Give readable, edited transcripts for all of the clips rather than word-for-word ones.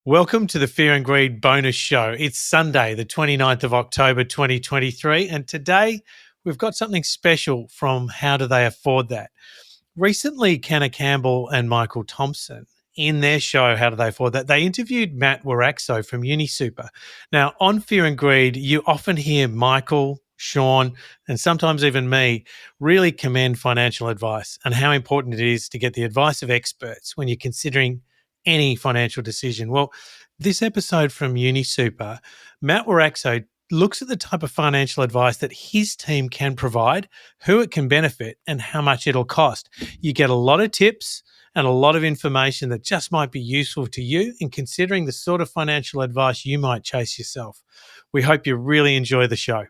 Welcome to the Fear and Greed bonus show. It's Sunday, the 29th of October, 2023, and today we've got something special from How Do They Afford That? Recently, Kenna Campbell and Michael Thompson, in their show, How Do They Afford That? They interviewed Matt Waraxo from UniSuper. Now, on Fear and Greed, you often hear Michael, Sean, and sometimes even me really commend financial advice and how important it is to get the advice of experts when you're considering any financial decision. Well, this episode from UniSuper, Matt Waraxo looks at the type of financial advice that his team can provide, who it can benefit, and how much it'll cost. You get a lot of tips and a lot of information that just might be useful to you in considering the sort of financial advice you might chase yourself. We hope you really enjoy the show.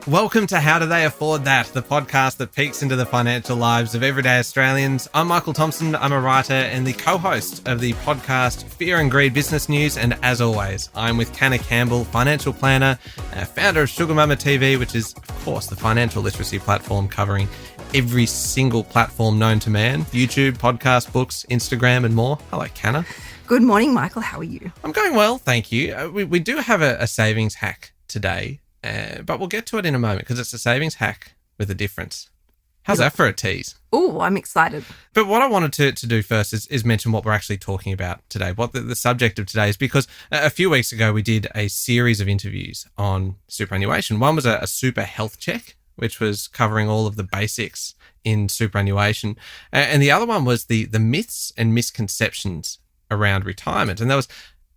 Welcome to How Do They Afford That, the podcast that peeks into the financial lives of everyday Australians. I'm Michael Thompson. I'm a writer and the co-host of the podcast Fear and Greed Business News. And as always, I'm with Kenna Campbell, financial planner, founder of Sugar Mama TV, which is, of course, the financial literacy platform covering every single platform known to man: YouTube, podcast, books, Instagram, and more. Hello, Kenna. Good morning, Michael. How are you? I'm going well, thank you. We do have a savings hack today. But we'll get to it in a moment because it's a savings hack with a difference. How's that for a tease? Oh, I'm excited. But what I wanted to do first is mention what we're actually talking about today, what the subject of today is, because a few weeks ago we did a series of interviews on superannuation. One was a super health check, which was covering all of the basics in superannuation. And the other one was the myths and misconceptions around retirement. And there was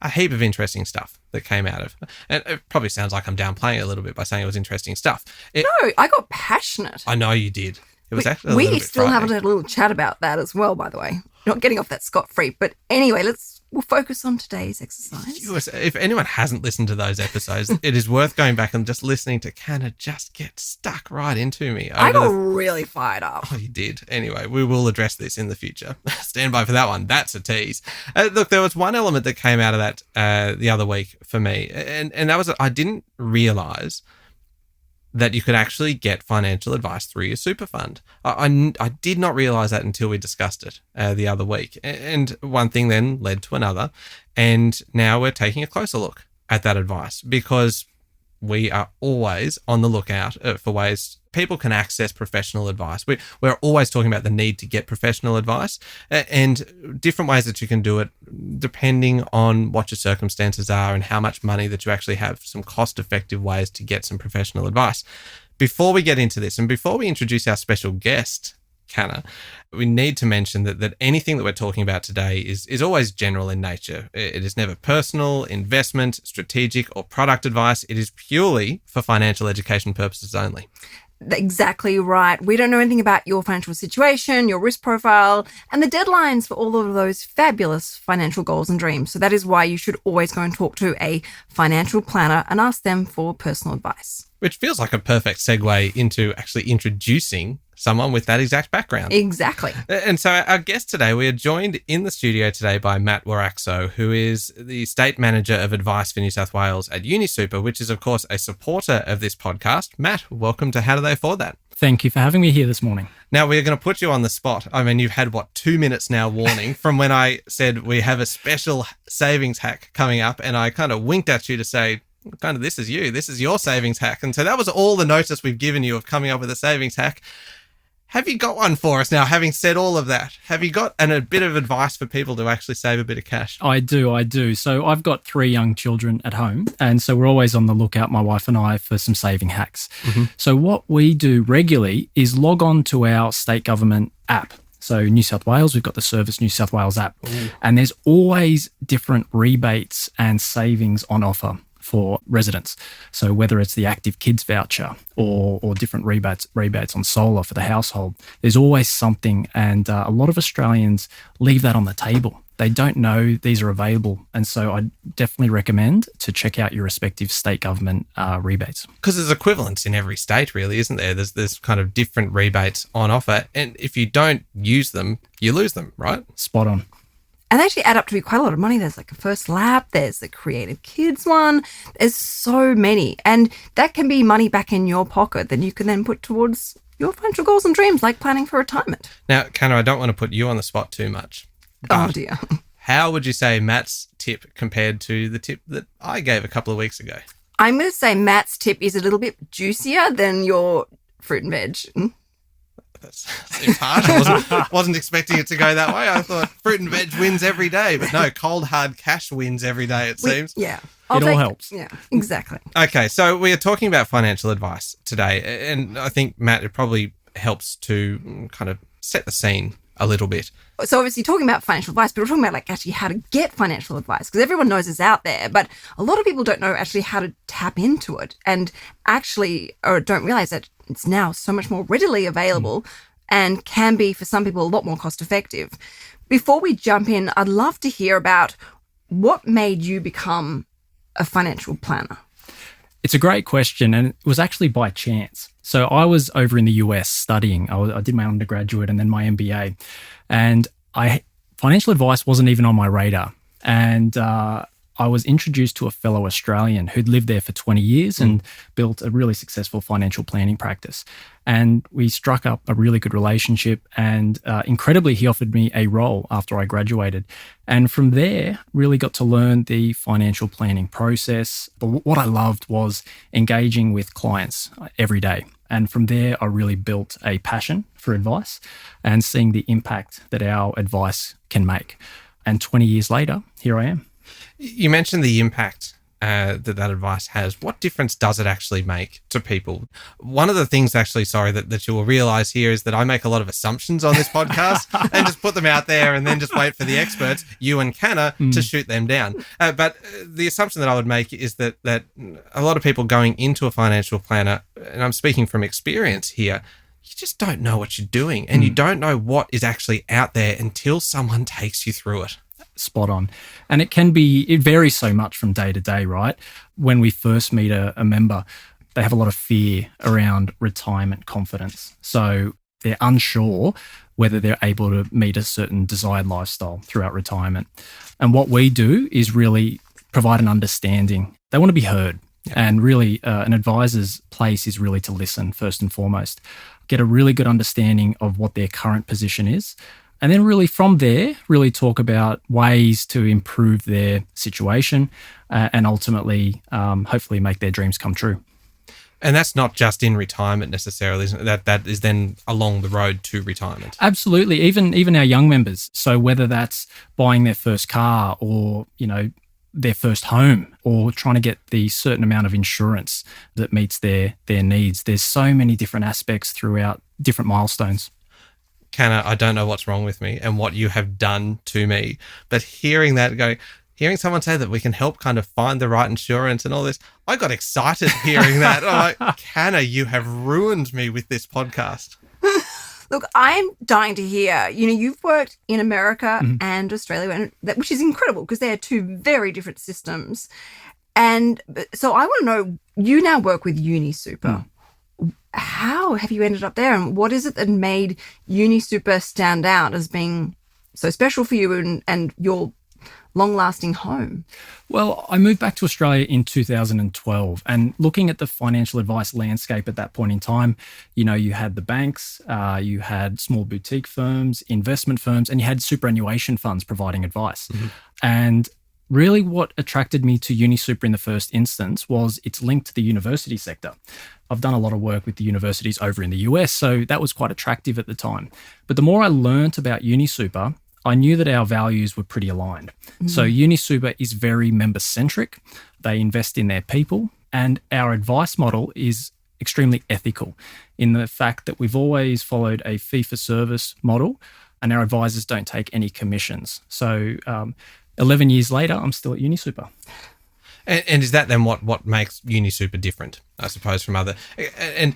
a heap of interesting stuff that came out of. And it probably sounds like I'm downplaying it a little bit by saying it was interesting stuff. No, I got passionate. I know you did. It was actually a little bit still frightening. haven't had a little chat about that as well, by the way. Not getting off that scot-free. But anyway, we'll focus on today's exercise. If anyone hasn't listened to those episodes, it is worth going back and just listening to Kenna just get stuck right into me. I got really fired up. Oh, you did. Anyway, we will address this in the future. Stand by for that one. That's a tease. Look, there was one element that came out of that the other week for me, and that was I didn't realise that you could actually get financial advice through your super fund. I did not realise that until we discussed it the other week. And one thing then led to another. And now we're taking a closer look at that advice because we are always on the lookout for ways people can access professional advice. We're always talking about the need to get professional advice and different ways that you can do it depending on what your circumstances are and how much money that you actually have, some cost-effective ways to get some professional advice. Before we get into this and before we introduce our special guest, Kenna, we need to mention that anything that we're talking about today is always general in nature. It is never personal, investment, strategic, or product advice. It is purely for financial education purposes only. Exactly right. We don't know anything about your financial situation, your risk profile, and the deadlines for all of those fabulous financial goals and dreams. So that is why you should always go and talk to a financial planner and ask them for personal advice. Which feels like a perfect segue into actually introducing someone with that exact background. Exactly. And so our guest today, we are joined in the studio today by Matt Waraxo, who is the State Manager of Advice for New South Wales at UniSuper, which is, of course, a supporter of this podcast. Matt, welcome to How Do They Afford That? Thank you for having me here this morning. Now, we're going to put you on the spot. I mean, you've had, 2 minutes now warning from when I said we have a special savings hack coming up, and I kind of winked at you to say, kind of, this is your savings hack. And so that was all the notice we've given you of coming up with a savings hack. Have you got one for us now, having said all of that? Have you got a bit of advice for people to actually save a bit of cash? I do. So I've got 3 young children at home, and so we're always on the lookout, my wife and I, for some saving hacks. Mm-hmm. So what we do regularly is log on to our state government app. So New South Wales, we've got the Service New South Wales app. Ooh. And there's always different rebates and savings on offer for residents. So whether it's the active kids voucher or different rebates on solar for the household, there's always something. And a lot of Australians leave that on the table. They don't know these are available. And so I definitely recommend to check out your respective state government rebates. Because there's equivalents in every state, really, isn't there? There's kind of different rebates on offer. And if you don't use them, you lose them, right? Spot on. And they actually add up to be quite a lot of money. There's like a First Lap, there's the Creative Kids one. There's so many. And that can be money back in your pocket that you can then put towards your financial goals and dreams, like planning for retirement. Now, Kenna, I don't want to put you on the spot too much. Oh, dear. How would you say Matt's tip compared to the tip that I gave a couple of weeks ago? I'm going to say Matt's tip is a little bit juicier than your fruit and veg. That seems harsh. I wasn't expecting it to go that way. I thought fruit and veg wins every day, but no, cold hard cash wins every day, it seems. Yeah. It all helps. Yeah, exactly. Okay, so we are talking about financial advice today, and I think, Matt, it probably helps to kind of set the scene a little bit. So obviously talking about financial advice, but we're talking about like actually how to get financial advice, because everyone knows it's out there, but a lot of people don't know actually how to tap into it and actually, or don't realize that it's now so much more readily available and can be for some people a lot more cost effective. Before we jump in, I'd love to hear about what made you become a financial planner. It's a great question, and it was actually by chance. So I was over in the US studying. I did my undergraduate and then my MBA, and financial advice wasn't even on my radar. And I was introduced to a fellow Australian who'd lived there for 20 years and built a really successful financial planning practice. And we struck up a really good relationship, and incredibly, he offered me a role after I graduated. And from there, really got to learn the financial planning process. But what I loved was engaging with clients every day. And from there, I really built a passion for advice and seeing the impact that our advice can make. And 20 years later, here I am. You mentioned the impact that advice has. What difference does it actually make to people? One of the things actually, that you will realize here is that I make a lot of assumptions on this podcast and just put them out there and then just wait for the experts, you and Canna, to shoot them down. But the assumption that I would make is that a lot of people going into a financial planner, and I'm speaking from experience here, you just don't know what you're doing, and you don't know what is actually out there until someone takes you through it. Spot on. And it varies so much from day to day, right? When we first meet a member, they have a lot of fear around retirement confidence. So they're unsure whether they're able to meet a certain desired lifestyle throughout retirement. And what we do is really provide an understanding. They want to be heard. Yeah. And really, an advisor's place is really to listen first and foremost, get a really good understanding of what their current position is. And then really from there, really talk about ways to improve their situation and ultimately, hopefully make their dreams come true. And that's not just in retirement necessarily, isn't it? That is then along the road to retirement. Absolutely. Even our young members. So whether that's buying their first car or, their first home or trying to get the certain amount of insurance that meets their needs. There's so many different aspects throughout different milestones. Canna, I don't know what's wrong with me and what you have done to me, but hearing someone say that we can help kind of find the right insurance and all this, I got excited hearing that. I'm like, Canna, you have ruined me with this podcast. Look, I'm dying to hear, you've worked in America and Australia, which is incredible because they are two very different systems. And so I want to know, you now work with UniSuper. How have you ended up there, and what is it that made UniSuper stand out as being so special for you and your long-lasting home? Well, I moved back to Australia in 2012, and looking at the financial advice landscape at that point in time, you had the banks, you had small boutique firms, investment firms, and you had superannuation funds providing advice. And really what attracted me to UniSuper in the first instance was its link to the university sector. I've done a lot of work with the universities over in the US, so that was quite attractive at the time. But the more I learnt about UniSuper, I knew that our values were pretty aligned. So UniSuper is very member-centric. They invest in their people, and our advice model is extremely ethical in the fact that we've always followed a fee-for-service model, and our advisors don't take any commissions. So 11 years later, I'm still at UniSuper. And is that then what makes UniSuper different, I suppose, from other? And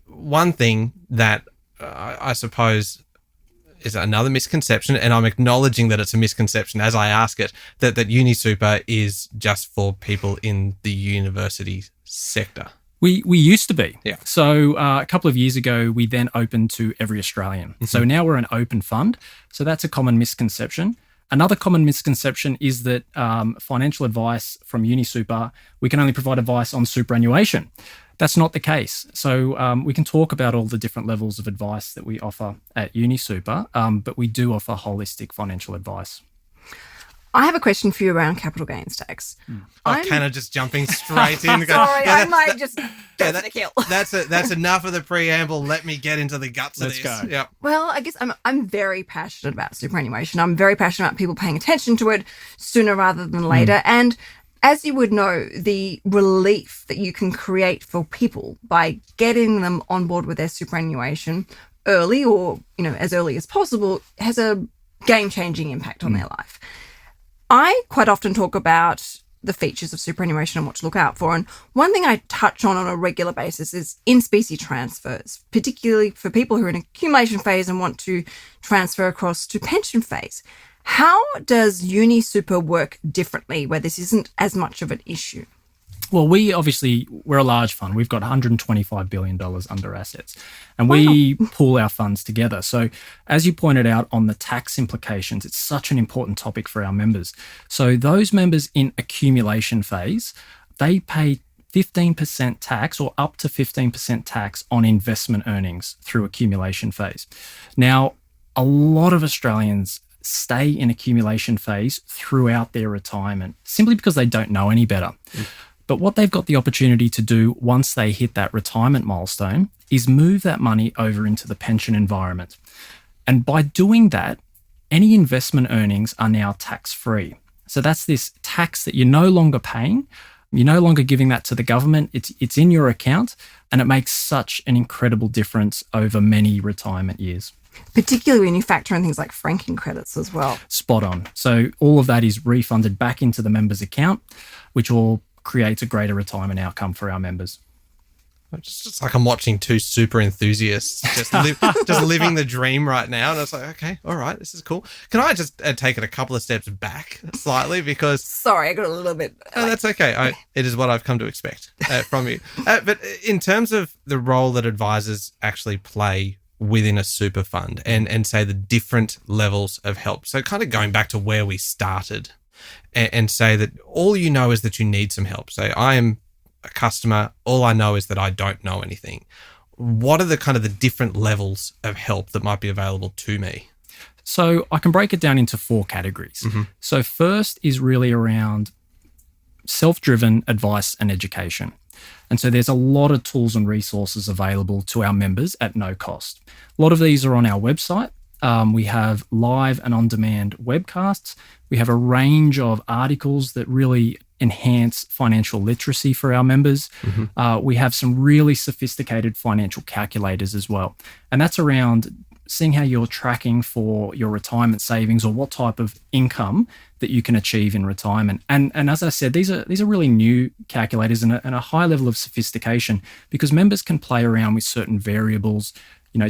one thing that I suppose is another misconception, and I'm acknowledging that it's a misconception as I ask it, that UniSuper is just for people in the university sector. We used to be. Yeah. So a couple of years ago, we then opened to every Australian. So now we're an open fund. So that's a common misconception. Another common misconception is that financial advice from UniSuper, we can only provide advice on superannuation. That's not the case. So we can talk about all the different levels of advice that we offer at UniSuper, but we do offer holistic financial advice. I have a question for you around capital gains tax. Kind of just jumping straight in. Sorry, I'm like just go for the kill. That's enough of the preamble. Let me get into the guts of this. Let's go. Yep. Well, I guess I'm very passionate about superannuation. I'm very passionate about people paying attention to it sooner rather than later. And as you would know, the relief that you can create for people by getting them on board with their superannuation early, or as early as possible, has a game-changing impact on their life. I quite often talk about the features of superannuation and what to look out for. And one thing I touch on a regular basis is in-specie transfers, particularly for people who are in accumulation phase and want to transfer across to pension phase. How does UniSuper work differently where this isn't as much of an issue? Well, we're a large fund. We've got $125 billion under assets, and we pool our funds together. So as you pointed out on the tax implications, it's such an important topic for our members. So those members in accumulation phase, they pay 15% tax or up to 15% tax on investment earnings through accumulation phase. Now, a lot of Australians stay in accumulation phase throughout their retirement simply because they don't know any better. But what they've got the opportunity to do once they hit that retirement milestone is move that money over into the pension environment. And by doing that, any investment earnings are now tax-free. So that's this tax that you're no longer paying. You're no longer giving that to the government. It's in your account, and it makes such an incredible difference over many retirement years. Particularly when you factor in things like franking credits as well. Spot on. So all of that is refunded back into the member's account, which all creates a greater retirement outcome for our members. It's just like I'm watching two super enthusiasts just living the dream right now. And I was like, okay, all right, this is cool. Can I just take it a couple of steps back slightly? Because sorry, I got a little bit... that's okay. It is what I've come to expect from you. But in terms of the role that advisors actually play within a super fund and say the different levels of help. So kind of going back to where we started and say that all you know is that you need some help. So I am a customer. All I know is that I don't know anything. What are the kind of the different levels of help that might be available to me? So I can break it down into 4 categories. So first is really around self-driven advice and education. And so there's a lot of tools and resources available to our members at no cost. A lot of these are on our website. We have live and on-demand webcasts. We have a range of articles that really enhance financial literacy for our members. We have some really sophisticated financial calculators as well. And that's around seeing how you're tracking for your retirement savings or what type of income that you can achieve in retirement. And as I said, these are really new calculators and a high level of sophistication because members can play around with certain variables,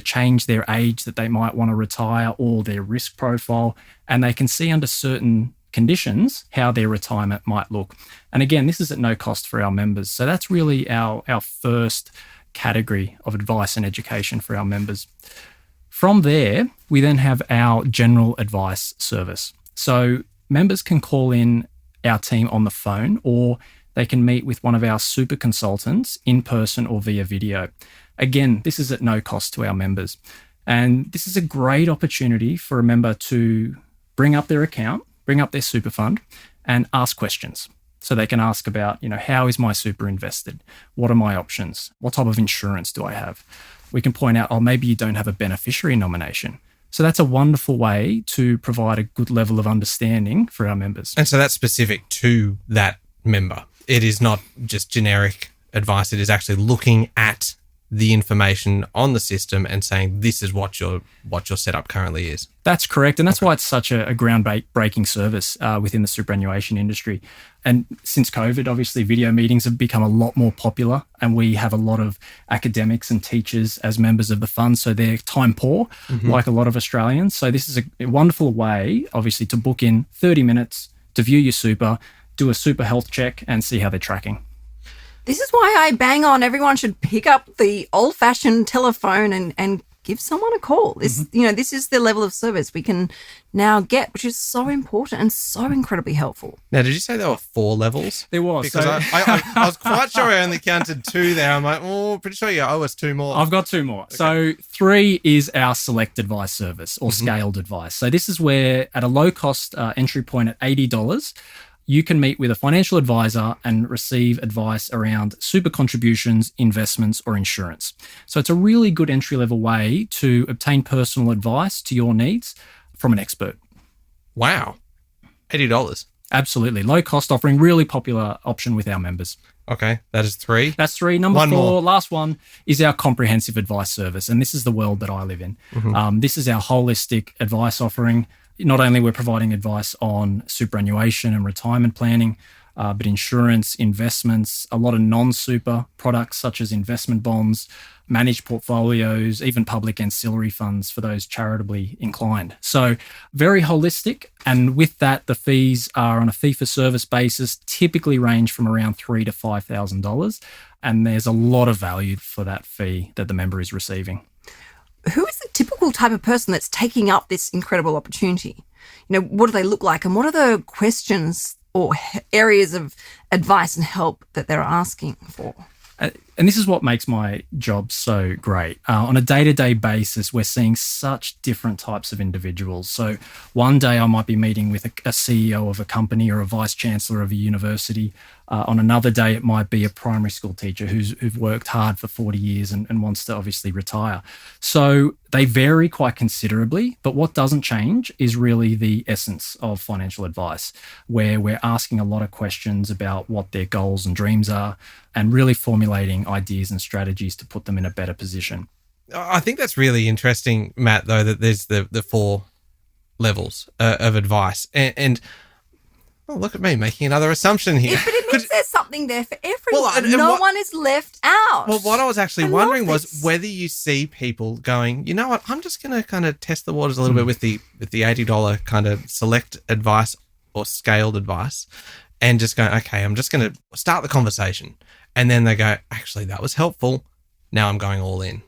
change their age that they might want to retire or their risk profile, and they can see under certain conditions how their retirement might look. And again, this is at no cost for our members. So that's really our first category of advice and education for our members. From there, we then have our general advice service. So members can call in our team on the phone, or they can meet with one of our super consultants in person or via video. Again, this is at no cost to our members. And this is a great opportunity for a member to bring up their account, bring up their super fund, and ask questions. So they can ask about, how is my super invested? What are my options? What type of insurance do I have? We can point out, maybe you don't have a beneficiary nomination. So that's a wonderful way to provide a good level of understanding for our members. And so that's specific to that member. It is not just generic advice. It is actually looking at the information on the system and saying this is what your setup currently is. That's correct. And that's why it's such a groundbreaking service within the superannuation industry. And since COVID, obviously video meetings have become a lot more popular, and we have a lot of academics and teachers as members of the fund. So they're time poor, like a lot of Australians. So this is a wonderful way, obviously, to book in 30 minutes to view your super, do a super health check and see how they're tracking. This is why I bang on everyone should pick up the old-fashioned telephone and give someone a call. This, this is the level of service we can now get, which is so important and so incredibly helpful. Now, did you say there were 4 levels? There was. Because I was quite sure I only counted 2 there. I'm like, pretty sure you owe us 2 more. I've got 2 more. Okay. So 3 is our select advice service or scaled advice. So this is where at a low cost entry point at $80, you can meet with a financial advisor and receive advice around super contributions, investments, or insurance. So it's a really good entry-level way to obtain personal advice to your needs from an expert. Wow. $80. Absolutely. Low cost offering, really popular option with our members. Okay, that is 3. That's 3. Number 4, more. Last one, is our comprehensive advice service. And this is the world that I live in. This is our holistic advice offering. Not only we're providing advice on superannuation and retirement planning, but insurance, investments, a lot of non-super products such as investment bonds, managed portfolios, even public ancillary funds for those charitably inclined. So very holistic. And with that, the fees are on a fee-for-service basis, typically range from around $3,000 to $5,000. And there's a lot of value for that fee that the member is receiving. Who is the typical type of person that's taking up this incredible opportunity? What do they look like? And what are the questions or areas of advice and help that they're asking for? And this is what makes my job so great. On a day-to-day basis, we're seeing such different types of individuals. So one day I might be meeting with a CEO of a company or a vice chancellor of a university. On another day, it might be a primary school teacher who's worked hard for 40 years and wants to obviously retire. So they vary quite considerably, but what doesn't change is really the essence of financial advice, where we're asking a lot of questions about what their goals and dreams are and really formulating ideas and strategies to put them in a better position. I think that's really interesting, Matt, though, that there's the 4 levels of advice. And look at me making another assumption here. But it means there's something there for everyone. No one is left out. Well, what I was actually wondering was whether you see people going, you know what, I'm just going to kind of test the waters a little bit with the $80 kind of select advice or scaled advice and just going, okay, I'm just going to start the conversation. And then they go, actually, that was helpful. Now I'm going all in.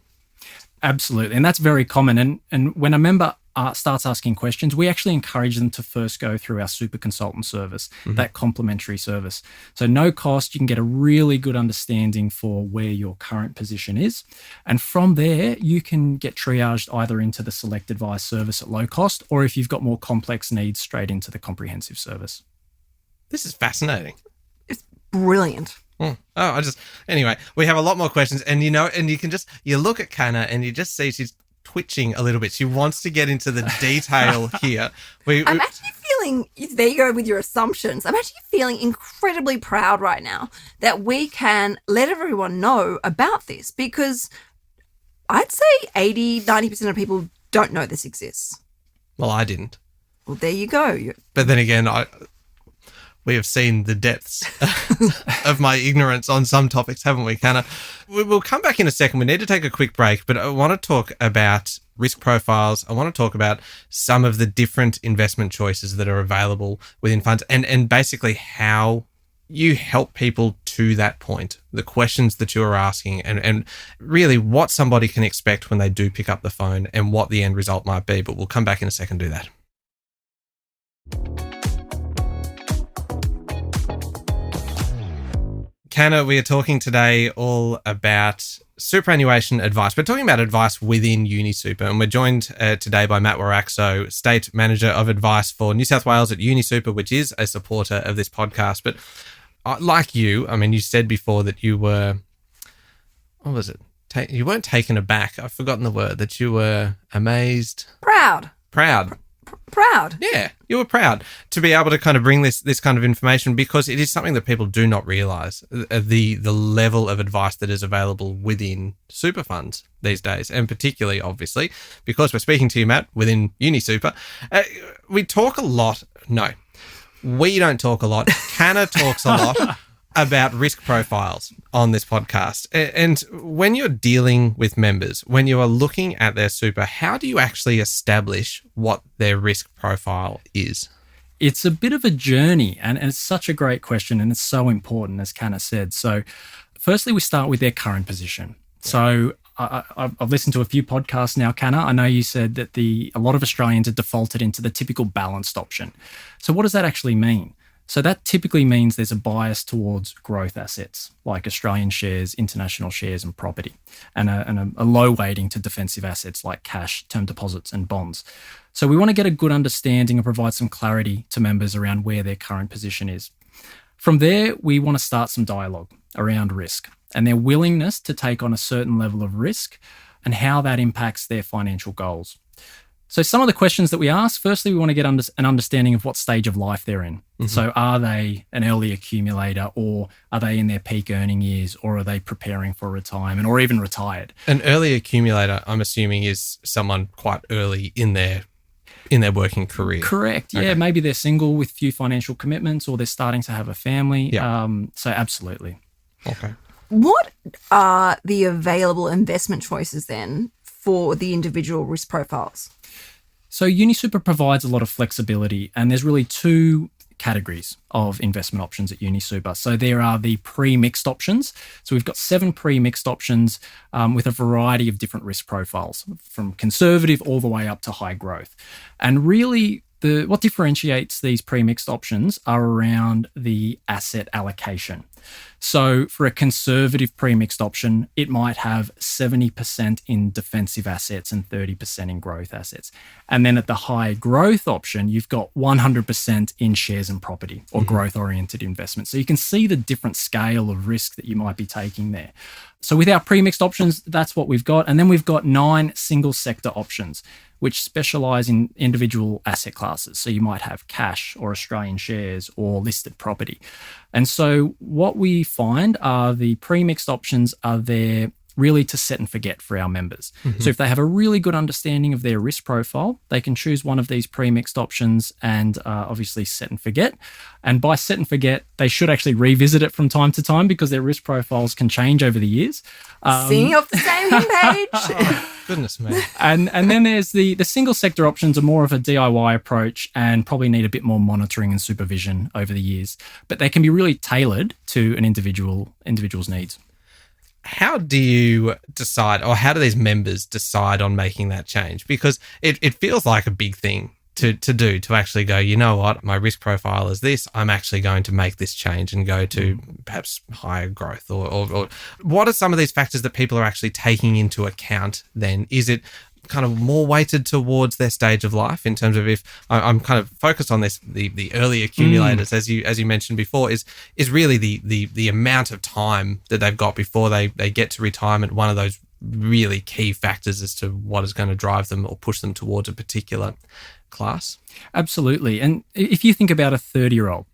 Absolutely. And that's very common. And when a member starts asking questions, we actually encourage them to first go through our super consultant service, that complimentary service. So no cost, you can get a really good understanding for where your current position is. And from there, you can get triaged either into the select advice service at low cost, or if you've got more complex needs, straight into the comprehensive service. This is fascinating. It's brilliant. Anyway, we have a lot more questions and you look at Kanna and you just see she's twitching a little bit. She wants to get into the detail here. I'm actually feeling, there you go with your assumptions. I'm actually feeling incredibly proud right now that we can let everyone know about this, because I'd say 80-90% of people don't know this exists. Well, I didn't. Well, there you go. But then again, we have seen the depths of my ignorance on some topics, haven't we, Kanna? We'll come back in a second. We need to take a quick break, but I want to talk about risk profiles. I want to talk about some of the different investment choices that are available within funds and basically how you help people to that point, the questions that you are asking and really what somebody can expect when they do pick up the phone and what the end result might be. But we'll come back in a second to do that. Kanna, we are talking today all about superannuation advice. We're talking about advice within UniSuper, and we're joined today by Matt Waraxo, State Manager of Advice for New South Wales at UniSuper, which is a supporter of this podcast. But like you, I mean, you said before that you were, what was it? You weren't taken aback. I've forgotten the word, that you were amazed. Proud. Proud. Yeah, you were proud to be able to kind of bring this kind of information, because it is something that people do not realise, the level of advice that is available within super funds these days, and particularly, obviously, because we're speaking to you, Matt, within UniSuper. We talk a lot. No, we don't talk a lot. Kanna talks a lot about risk profiles on this podcast. And when you're dealing with members, when you are looking at their super, how do you actually establish what their risk profile is? It's a bit of a journey, and it's such a great question, and it's so important, as Kanna said. So firstly, we start with their current position. So I've listened to a few podcasts now, Canna. I know you said that a lot of Australians are defaulted into the typical balanced option. So what does that actually mean? So that typically means there's a bias towards growth assets like Australian shares, international shares and property, and a low weighting to defensive assets like cash, term deposits and bonds. So we want to get a good understanding and provide some clarity to members around where their current position is. From there, we want to start some dialogue around risk and their willingness to take on a certain level of risk and how that impacts their financial goals. So some of the questions that we ask, firstly, we want to get an understanding of what stage of life they're in. Mm-hmm. So are they an early accumulator, or are they in their peak earning years, or are they preparing for retirement or even retired? An early accumulator, I'm assuming, is someone quite early in their working career. Correct. Okay. Yeah, maybe they're single with few financial commitments, or they're starting to have a family. Yeah. So absolutely. Okay. What are the available investment choices then for the individual risk profiles? So UniSuper provides a lot of flexibility, and there's really two categories of investment options at UniSuper. So there are the pre-mixed options. So we've got 7 pre-mixed options with a variety of different risk profiles, from conservative all the way up to high growth. And really, what differentiates these pre-mixed options are around the asset allocation. So for a conservative pre-mixed option, it might have 70% in defensive assets and 30% in growth assets. And then at the high growth option, you've got 100% in shares and property or growth-oriented investments. So you can see the different scale of risk that you might be taking there. So with our pre-mixed options, that's what we've got. And then we've got 9 single sector options, which specialize in individual asset classes. So you might have cash or Australian shares or listed property. And so what we find are the pre-mixed options are there really to set and forget for our members. Mm-hmm. So if they have a really good understanding of their risk profile, they can choose one of these pre-mixed options and obviously set and forget. And by set and forget, they should actually revisit it from time to time because their risk profiles can change over the years. Singing off the same page. Oh, goodness me. And then there's the single sector options are more of a DIY approach and probably need a bit more monitoring and supervision over the years. But they can be really tailored to an individual's needs. How do you decide, or how do these members decide on making that change? Because it feels like a big thing to do, to actually go, you know what, my risk profile is this, I'm actually going to make this change and go to perhaps higher growth, or what are some of these factors that people are actually taking into account then? Is it kind of more weighted towards their stage of life in terms of, if I'm kind of focused on this, the early accumulators, as you mentioned before, is really the amount of time that they've got before they get to retirement, one of those really key factors as to what is going to drive them or push them towards a particular class? Absolutely. And if you think about a 30-year-old,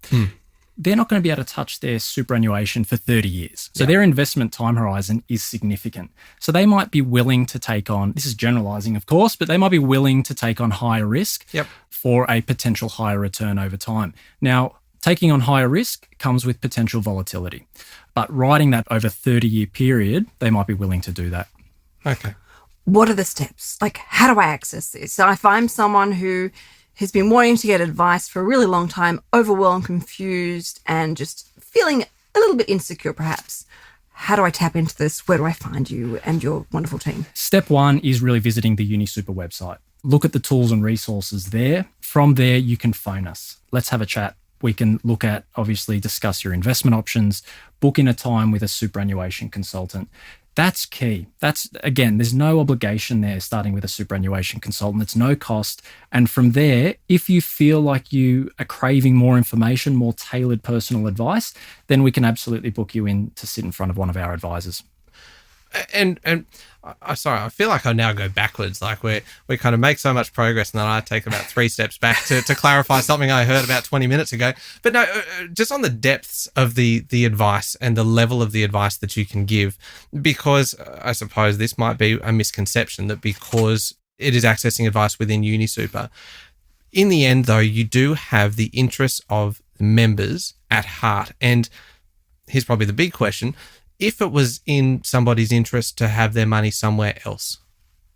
they're not going to be able to touch their superannuation for 30 years. So their investment time horizon is significant. So they might be willing to take on, this is generalizing of course, but they might be willing to take on higher risk for a potential higher return over time. Now, taking on higher risk comes with potential volatility, but riding that over a 30-year period, they might be willing to do that. Okay. What are the steps? Like, how do I access this? So if I'm someone who has been wanting to get advice for a really long time, overwhelmed, confused, and just feeling a little bit insecure perhaps, how do I tap into this? Where do I find you and your wonderful team? Step 1 is really visiting the UniSuper website. Look at the tools and resources there. From there, you can phone us. Let's have a chat. We can look at, obviously, discuss your investment options, book in a time with a superannuation consultant. That's key. That's, again, there's no obligation there starting with a superannuation consultant. It's no cost. And from there, if you feel like you are craving more information, more tailored personal advice, then we can absolutely book you in to sit in front of one of our advisors. And sorry, I feel like I now go backwards. Like we kind of make so much progress, and then I take about 3 steps back to clarify something I heard about 20 minutes ago. But no, just on the depths of the advice and the level of the advice that you can give, because I suppose this might be a misconception that because it is accessing advice within UniSuper, in the end, though, you do have the interests of members at heart. And here's probably the big question. If it was in somebody's interest to have their money somewhere else,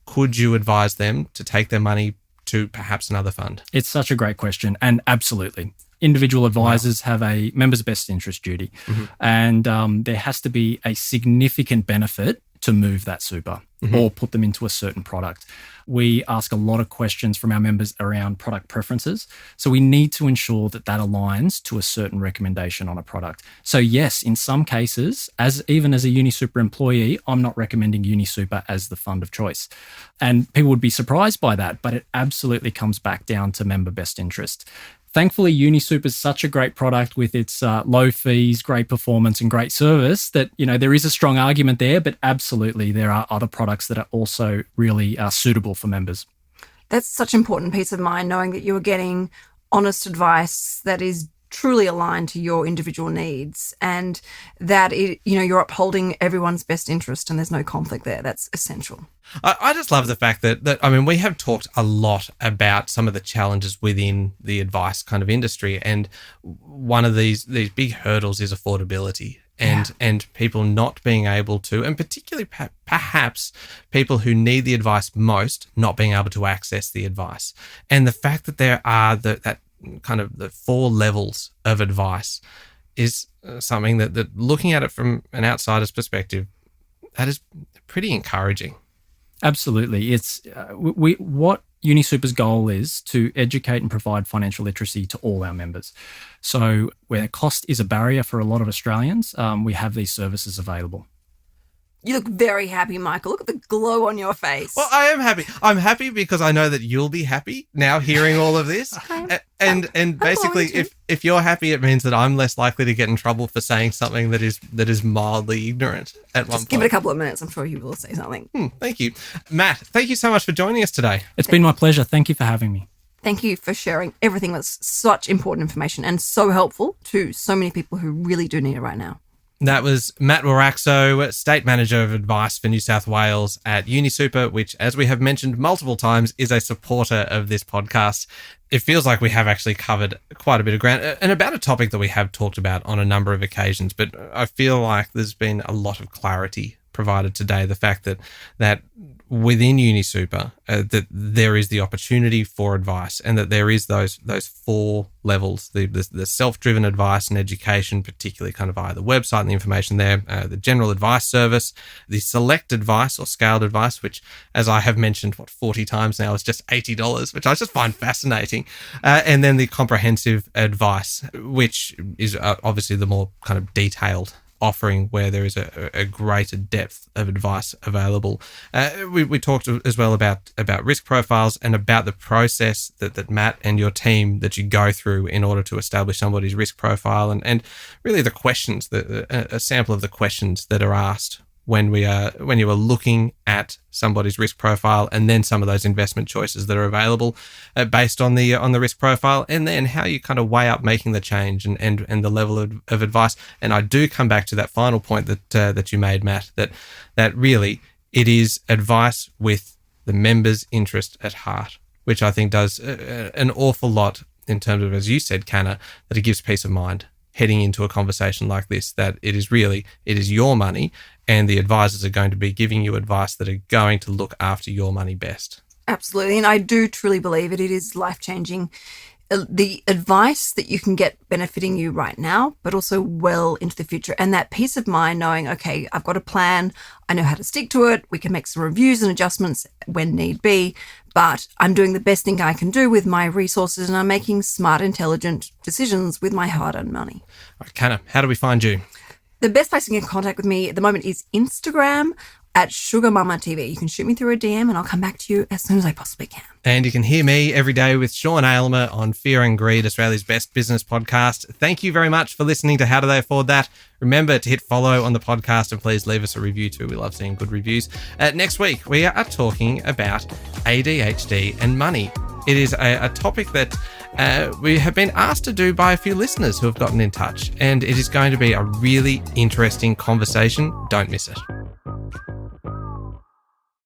could you advise them to take their money to perhaps another fund? It's such a great question, and absolutely. Individual advisors have a member's best interest duty, and there has to be a significant benefit to move that super or put them into a certain product. We ask a lot of questions from our members around product preferences. So we need to ensure that that aligns to a certain recommendation on a product. So yes, in some cases, even as a UniSuper employee, I'm not recommending UniSuper as the fund of choice. And people would be surprised by that, but it absolutely comes back down to member best interest. Thankfully, UniSuper is such a great product with its low fees, great performance, and great service that, there is a strong argument there, but absolutely there are other products that are also really suitable for members. That's such important peace of mind, knowing that you are getting honest advice that is truly aligned to your individual needs, and that you're upholding everyone's best interest and there's no conflict there. That's essential. I just love the fact that we have talked a lot about some of the challenges within the advice kind of industry, and one of these big hurdles is affordability. And people not being able to, and particularly perhaps people who need the advice most, not being able to access the advice. And the fact that there are that kind of the 4 levels of advice is something that looking at it from an outsider's perspective, that is pretty encouraging. Absolutely. It's what UniSuper's goal is to educate and provide financial literacy to all our members. So where cost is a barrier for a lot of Australians, we have these services available. You look very happy, Michael. Look at the glow on your face. Well, I am happy. I'm happy because I know that you'll be happy now hearing all of this. And basically, if you're happy, it means that I'm less likely to get in trouble for saying something that is mildly ignorant at one point. Give it a couple of minutes. I'm sure you will say something. Thank you. Matt, thank you so much for joining us today. It's been my pleasure. Thank you for having me. Thank you for sharing everything. That's such important information and so helpful to so many people who really do need it right now. That was Matt Waraxo, State Manager of Advice for New South Wales at UniSuper, which, as we have mentioned multiple times, is a supporter of this podcast. It feels like we have actually covered quite a bit of ground and about a topic that we have talked about on a number of occasions, but I feel like there's been a lot of clarity provided today. The fact that within UniSuper, that there is the opportunity for advice, and that there is those 4 levels: the self-driven advice and education, particularly kind of via the website and the information there, the general advice service, the select advice or scaled advice, which, as I have mentioned 40 times now, is just $80, which I just find fascinating, and then the comprehensive advice, which is obviously the more kind of detailed offering, where there is a greater depth of advice available. We talked as well about risk profiles and about the process that Matt and your team that you go through in order to establish somebody's risk profile, and really the questions, a sample of the questions that are asked when you are looking at somebody's risk profile, and then some of those investment choices that are available based on the risk profile, and then how you kind of weigh up making the change and the level of advice. And I do come back to that final point that you made, Matt, that really it is advice with the member's interest at heart, which I think does an awful lot in terms of, as you said, Canna, that it gives peace of mind heading into a conversation like this, that it is your money, and the advisors are going to be giving you advice that are going to look after your money best. Absolutely. And I do truly believe it is life-changing. The advice that you can get benefiting you right now, but also well into the future. And that peace of mind knowing, okay, I've got a plan. I know how to stick to it. We can make some reviews and adjustments when need be. But I'm doing the best thing I can do with my resources, and I'm making smart, intelligent decisions with my hard-earned money. All right, Canna, how do we find you? The best place to get in contact with me at the moment is Instagram at Sugar Mama TV. You can shoot me through a DM and I'll come back to you as soon as I possibly can. And you can hear me every day with Sean Aylmer on Fear and Greed, Australia's best business podcast. Thank you very much for listening to How Do They Afford That? Remember to hit follow on the podcast, and please leave us a review too. We love seeing good reviews. Next week, we are talking about ADHD and money. It is a topic that we have been asked to do by a few listeners who have gotten in touch, and it is going to be a really interesting conversation. Don't miss it.